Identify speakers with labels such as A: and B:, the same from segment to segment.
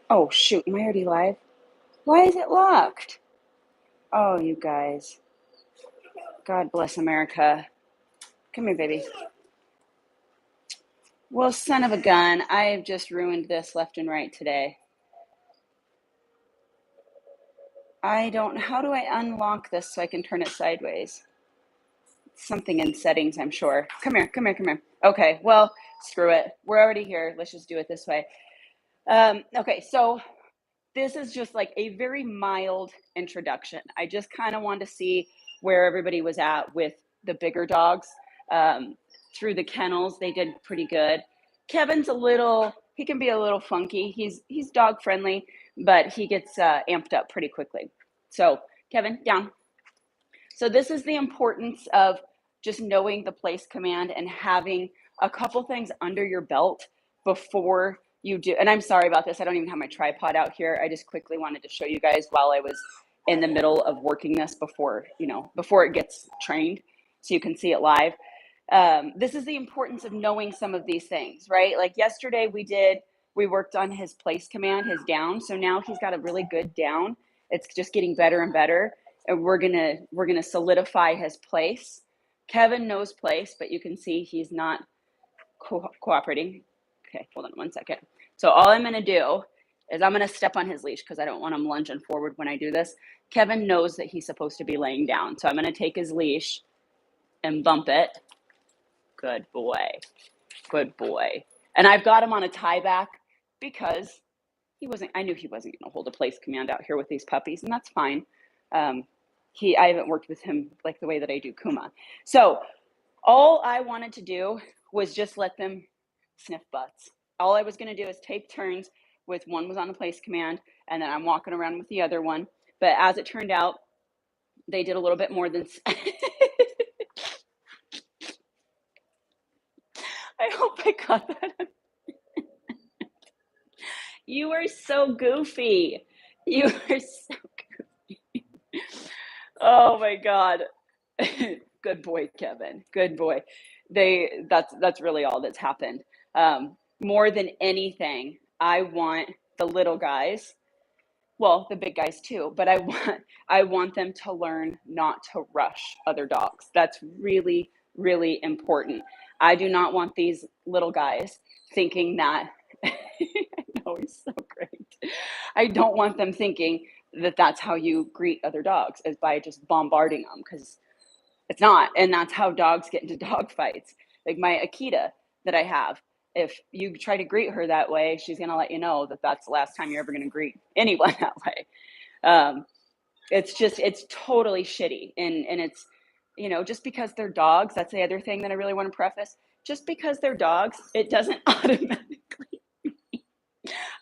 A: Oh, shoot. Am I already live? Why is it locked? Oh, you guys. God bless America. Come here, baby. Well, son of a gun, I have just ruined this left and right today. How do I unlock this so I can turn it sideways? Something in settings, I'm sure. Come here, come here, come here. Okay, well, screw it. We're already here. Let's just do it this way. Okay, so this is just like a very mild introduction. I just kind of wanted to see where everybody was at with the bigger dogs. Um, Through the kennels, they did pretty good. Kevin's he can be a little funky. He's dog friendly, but he gets amped up pretty quickly. So, Kevin, down. So this is the importance of just knowing the place command and having a couple things under your belt before you do. And I'm sorry about this. I don't even have my tripod out here. I just quickly wanted to show you guys while I was in the middle of working this before it gets trained so you can see it live. This is the importance of knowing some of these things, right? Like yesterday we worked on his place command, his down. So now he's got a really good down. It's just getting better and better, and we're gonna solidify his place. Kevin knows place, but you can see he's not cooperating. Okay, hold on one second. So all I'm gonna do is I'm gonna step on his leash because I don't want him lunging forward when I do this. Kevin knows that he's supposed to be laying down, so I'm gonna take his leash and bump it. Good boy, good boy. And I've got him on a tie back because I knew he wasn't going to hold a place command out here with these puppies, and that's fine. Um, I haven't worked with him like the way that I do Kuma. So all I wanted to do was just let them sniff butts. All I was going to do is take turns with one was on the place command, and then I'm walking around with the other one. But as it turned out, they did a little bit more than. I hope I got that. You are so goofy. You are so goofy. Oh my God. Good boy, Kevin. Good boy. That's really all that's happened. More than anything, I want the little guys, well, the big guys too, but I want them to learn not to rush other dogs. That's really, really important. I do not want these little guys thinking that I know he's so great. I don't want them thinking that that's how you greet other dogs is by just bombarding them because it's not. And that's how dogs get into dog fights. Like my Akita that I have, if you try to greet her that way, she's going to let you know that that's the last time you're ever going to greet anyone that way. Um, it's totally shitty. And it's, just because they're dogs, that's the other thing that I really want to preface. Just because they're dogs, it doesn't automatically.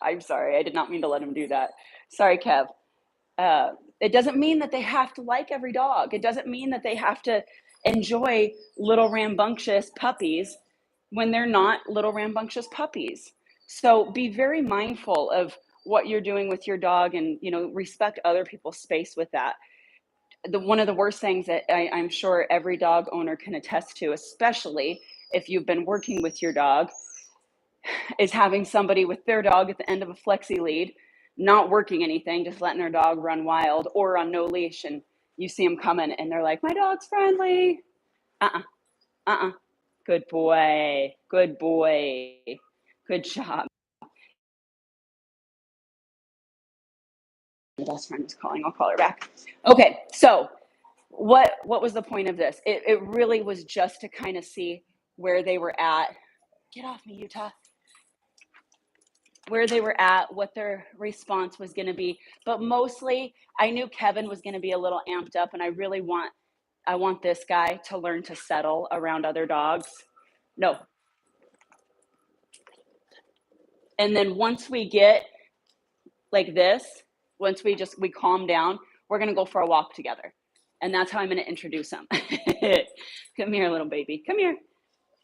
A: I'm sorry. I did not mean to let him do that. Sorry, Kev. It doesn't mean that they have to like every dog. It doesn't mean that they have to enjoy little rambunctious puppies when they're not little rambunctious puppies. So be very mindful of what you're doing with your dog and, respect other people's space with that. One of the worst things that I'm sure every dog owner can attest to, especially if you've been working with your dog, is having somebody with their dog at the end of a flexi lead, not working anything, just letting their dog run wild or on no leash. And you see them coming and they're like, my dog's friendly. Uh-uh, uh-uh. Good boy. Good boy. Good job. My best friend is calling. I'll call her back. Okay, so what was the point of this? It really was just to kind of see where they were at. Get off me, Utah. Where they were at, what their response was going to be. But mostly, I knew Kevin was going to be a little amped up, and I want this guy to learn to settle around other dogs. No. And then once we get like this, once we calm down, we're going to go for a walk together. And that's how I'm going to introduce him. Come here, little baby. Come here.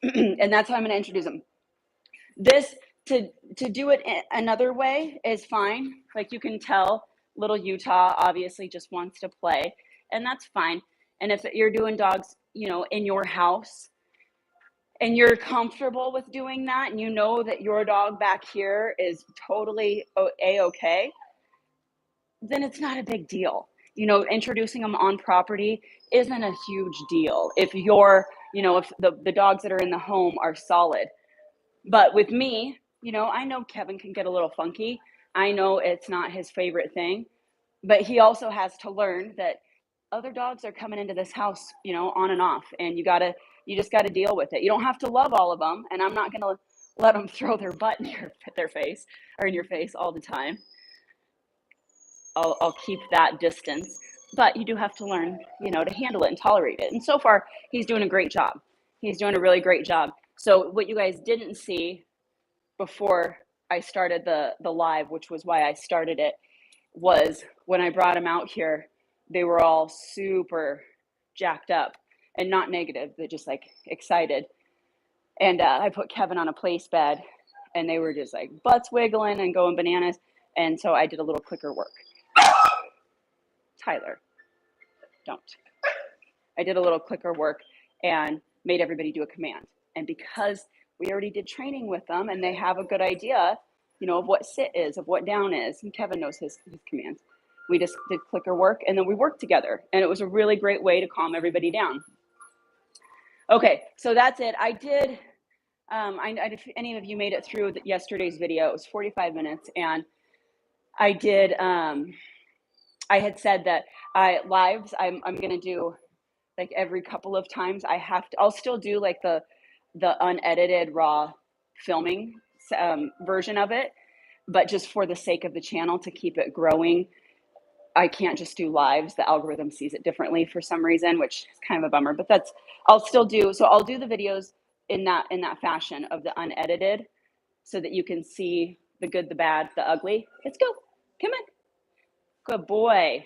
A: And that's how I'm going to introduce him. This to do it another way is fine. Like you can tell, little Utah obviously just wants to play, and that's fine. And if you're doing dogs, in your house, and you're comfortable with doing that, and you know that your dog back here is totally A-okay, then it's not a big deal. You know, introducing them on property isn't a huge deal if you're, you know, if the dogs that are in the home are solid. But with me, you know, I know Kevin can get a little funky. I know it's not his favorite thing, but he also has to learn that other dogs are coming into this house, you know, on and off, and you just gotta deal with it. You don't have to love all of them, and I'm not gonna let them throw their butt in their face or in your face all the time. I'll keep that distance, but you do have to learn, you know, to handle it and tolerate it. And so far, he's doing a great job. He's doing a really great job. So what you guys didn't see before I started the live, which was why I started it, was when I brought him out here, they were all super jacked up and not negative, but just like excited. And I put Kevin on a place bed, and they were just like butts wiggling and going bananas. And so I did a little clicker work. Tyler, don't. I did a little clicker work and made everybody do a command. And because we already did training with them and they have a good idea, you know, of what sit is, of what down is, and Kevin knows his commands. We just did clicker work, and then we worked together, and it was a really great way to calm everybody down. Okay, so that's it. I did, if any of you made it through yesterday's video, it was 45 minutes, and I did, I had said that lives, I'm going to do like every couple of times. I'll still do like the unedited raw filming version of it, but just for the sake of the channel to keep it growing, I can't just do lives. The algorithm sees it differently for some reason, which is kind of a bummer, but I'll still do. So I'll do the videos in that fashion of the unedited so that you can see the good, the bad, the ugly. Let's go. Come on. Good boy.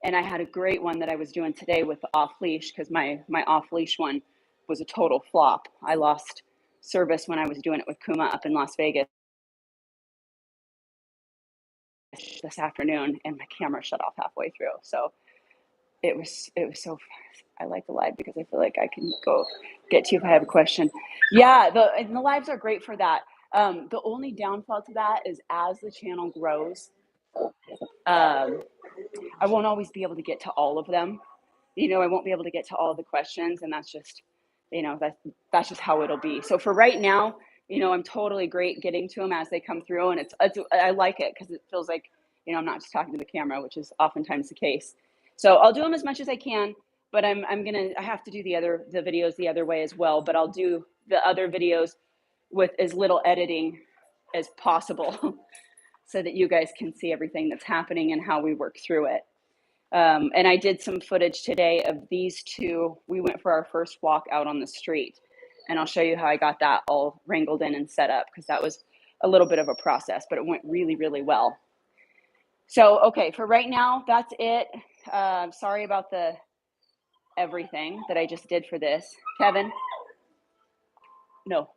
A: And I had a great one that I was doing today with the off leash, because my off leash one was a total flop. I lost service when I was doing it with Kuma up in Las Vegas this afternoon, and my camera shut off halfway through. So it was so, I like the live because I feel like I can go get to you if I have a question. Yeah, the lives are great for that. The only downfall to that is as the channel grows, I won't always be able to get to all of them. You know, I won't be able to get to all of the questions, and that's just, you know, that's just how it'll be. So for right now, you know, I'm totally great getting to them as they come through, and I like it because it feels like, you know, I'm not just talking to the camera, which is oftentimes the case. So I'll do them as much as I can, but I have to do the videos the other way as well, but I'll do the other videos with as little editing as possible so that you guys can see everything that's happening and how we work through it. And I did some footage today of these two. We went for our first walk out on the street, and I'll show you how I got that all wrangled in and set up, because that was a little bit of a process, but it went really, really well. So, okay, for right now, that's it. Sorry about the everything that I just did for this. Kevin? No.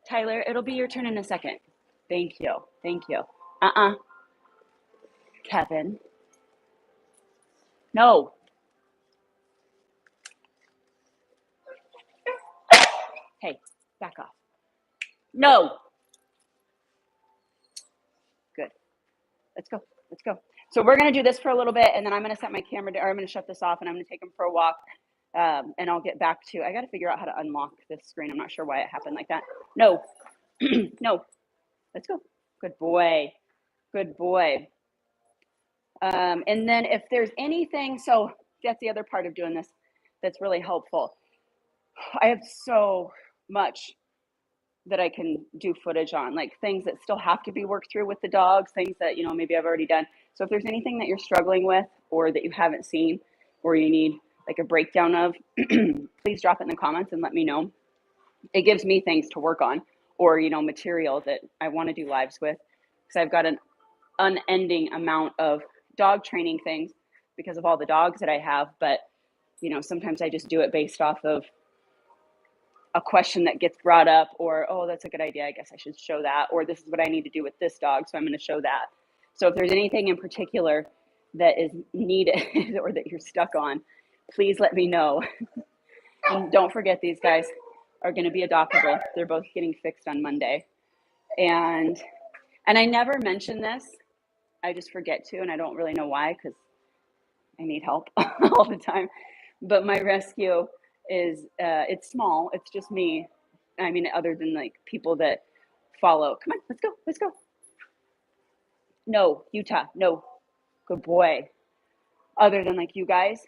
A: Tyler, it'll be your turn in a second. Thank you. Thank you. Kevin? No. Hey, back off. No. Good. Let's go. Let's go. So we're going to do this for a little bit, and then I'm going to set my camera down, or I'm going to shut this off, and I'm going to take him for a walk. And I'll get back to, I got to figure out how to unlock this screen. I'm not sure why it happened like that. No. No. Let's go. Good boy. Good boy. And then if there's anything, so that's the other part of doing this that's really helpful. I have so much that I can do footage on, like things that still have to be worked through with the dogs, things that, you know, maybe I've already done. So if there's anything that you're struggling with or that you haven't seen or you need like a breakdown of, please drop it in the comments and let me know. It gives me things to work on, or, you know, material that I want to do lives with, because I've got an unending amount of dog training things because of all the dogs that I have. But, you know, sometimes I just do it based off of a question that gets brought up, or, oh, that's a good idea, I guess I should show that, or this is what I need to do with this dog, so I'm going to show that. So if there's anything in particular that is needed or that you're stuck on, please let me know. And don't forget, these guys are going to be adoptable. They're both getting fixed on Monday. And I never mention this. I just forget to, and I don't really know why, because I need help all the time. But my rescue is, it's small. It's just me. I mean, other than like people that follow. Come on, let's go, let's go. No, Utah, no. Good boy. Other than like you guys,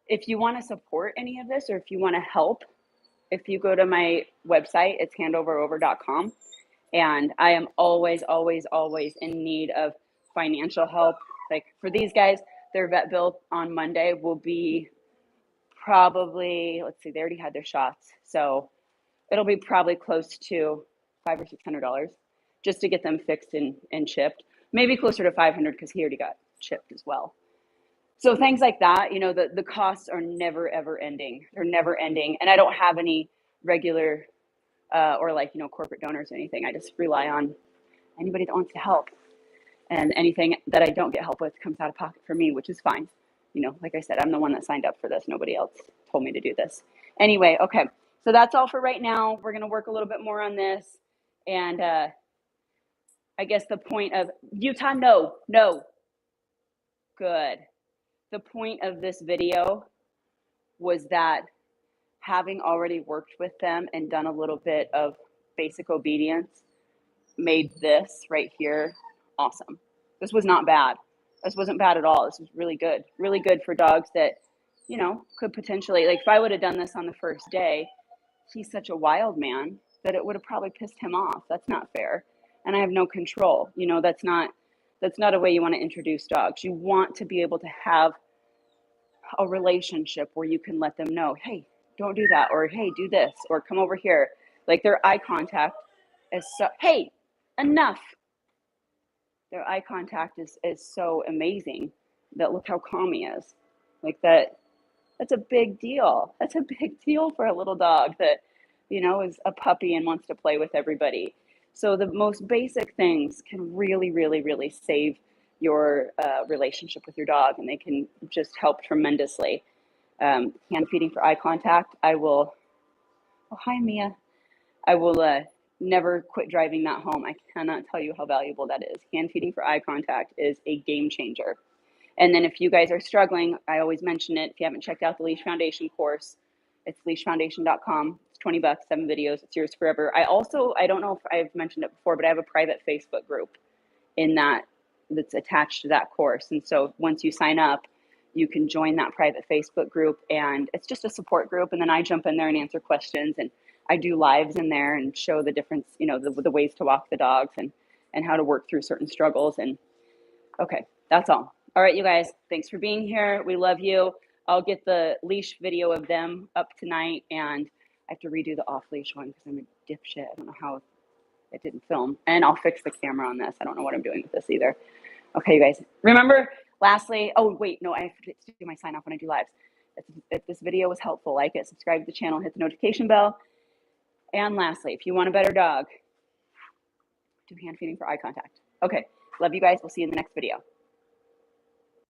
A: if you want to support any of this, or if you want to help, if you go to my website, it's handoverover.com. And I am always, always, always in need of financial help. Like for these guys, their vet bill on Monday will be probably, let's see, they already had their shots. So it'll be probably close to $500 or $600 just to get them fixed and chipped. Maybe closer to 500 because he already got chipped as well. So things like that, you know, the costs are never, ever ending. They're never ending. And I don't have any regular or like, you know, corporate donors or anything. I just rely on anybody that wants to help. And anything that I don't get help with comes out of pocket for me, which is fine. You know, like I said, I'm the one that signed up for this. Nobody else told me to do this. Anyway, okay. So that's all for right now. We're going to work a little bit more on this. And I guess the point of Utah, no. Good. The point of this video was that having already worked with them and done a little bit of basic obedience made this right here awesome. This was not bad. This wasn't bad at all. This was really good. Really good for dogs that, you know, could potentially, like if I would have done this on the first day, he's such a wild man that it would have probably pissed him off. That's not fair. And I have no control. You know, that's not a way you want to introduce dogs. You want to be able to have a relationship where you can let them know, hey, don't do that, or hey, do this, or come over here. Like their eye contact is so, hey, enough. Their eye contact is so amazing that look how calm he is. Like that's a big deal. That's a big deal for a little dog that, you know, is a puppy and wants to play with everybody. So the most basic things can really, really, really save your relationship with your dog, and they can just help tremendously. Hand feeding for eye contact. I will, oh, hi, Mia. I will never quit driving that home. I cannot tell you how valuable that is. Hand feeding for eye contact is a game changer. And then if you guys are struggling, I always mention it. If you haven't checked out the Leash Foundation course, it's leashfoundation.com. It's $20, 7 videos. It's yours forever. I don't know if I've mentioned it before, but I have a private Facebook group in that's attached to that course. And so once you sign up, you can join that private Facebook group, and it's just a support group. And then I jump in there and answer questions, and I do lives in there and show the difference, you know, the ways to walk the dogs and how to work through certain struggles. And okay, that's all. All right, you guys, thanks for being here. We love you. I'll get the leash video of them up tonight, and I have to redo the off leash one because I'm a dipshit. I don't know how it didn't film, and I'll fix the camera on this. I don't know what I'm doing with this either. Okay, you guys, remember, lastly, oh wait, no, I have to do my sign off when I do lives. If this video was helpful, like it, subscribe to the channel, hit the notification bell. And lastly, if you want a better dog, do hand feeding for eye contact. Okay, love you guys. We'll see you in the next video.